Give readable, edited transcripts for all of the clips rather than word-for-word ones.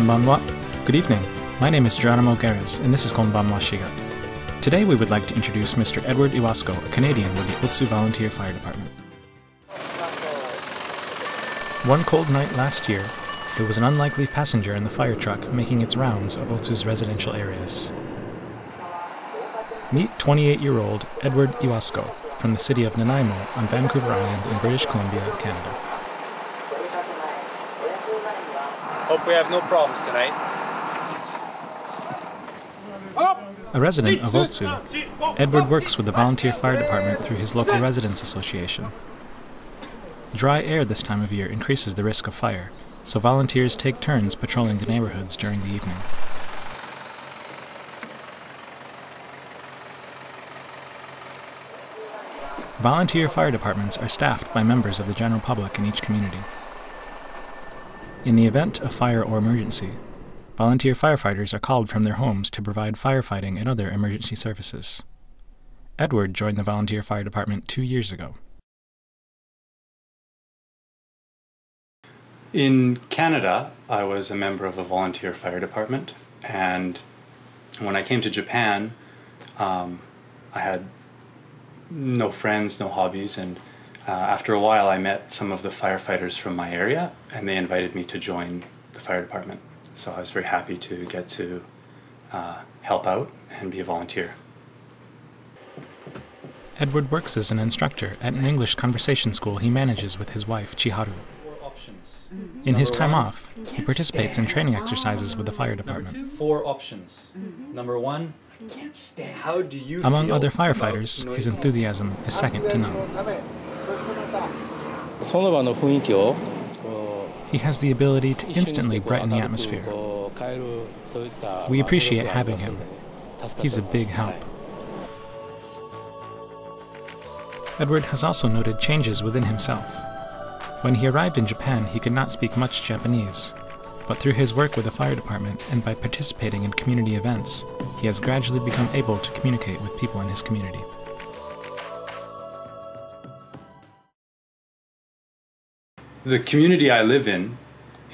Konbanwa. Good evening. My name is Geronimo Guerres, and this is Konbanwa SHIGA. Today we would like to introduce Mr. Edward Iwasko, a Canadian with the Otsu Volunteer Fire Department. One cold night last year, there was an unlikely passenger in the fire truck making its rounds of Otsu's residential areas. Meet 28-year-old Edward Iwasko from the city of Nanaimo on Vancouver Island in British Columbia, Canada. Hope we have no problems tonight. A resident of Otsu, Edward works with the volunteer fire department through his local residents association. Dry air this time of year increases the risk of fire, so volunteers take turns patrolling the neighborhoods during the evening. Volunteer fire departments are staffed by members of the general public in each community. In the event of fire or emergency, volunteer firefighters are called from their homes to provide firefighting and other emergency services. Edward joined the volunteer fire department 2 years ago. In Canada, I was a member of a volunteer fire department, and when I came to Japan, I had no friends, no hobbies, and after a while I met some of the firefighters from my area, and they invited me to join the fire department. So I was very happy to get to help out and be a volunteer. Edward works as an instructor at an English conversation school he manages with his wife, Chiharu. In his time off, he participates in training exercises with the fire department. 4 options. Number 1, how do you Among feel other firefighters, his enthusiasm is second to none. He has the ability to instantly brighten the atmosphere. We appreciate having him. He's a big help. Edward has also noted changes within himself. When he arrived in Japan, he could not speak much Japanese, but through his work with the fire department and by participating in community events, he has gradually become able to communicate with people in his community. The community I live in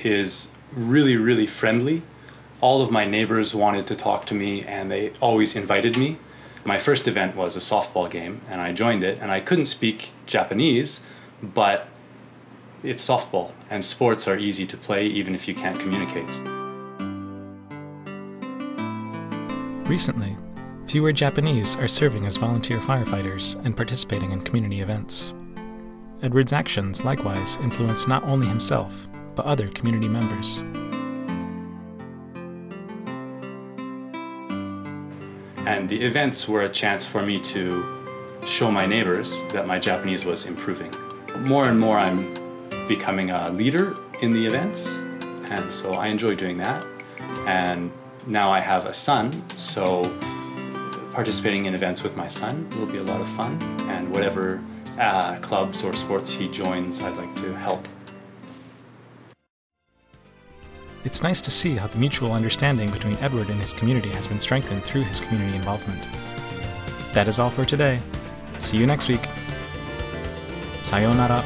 is really, really friendly. All of my neighbors wanted to talk to me, and they always invited me. My first event was a softball game, and I joined it, and I couldn't speak Japanese, but it's softball, and sports are easy to play even if you can't communicate. Recently, fewer Japanese are serving as volunteer firefighters and participating in community events. Edward's actions likewise influence not only himself, but other community members. And the events were a chance for me to show my neighbors that my Japanese was improving. More and more I'm becoming a leader in the events, and so I enjoy doing that. And now I have a son, so participating in events with my son will be a lot of fun, and whatever clubs or sports he joins, I'd like to help. It's nice to see how the mutual understanding between Edward and his community has been strengthened through his community involvement. That is all for today. See you next week. Sayonara.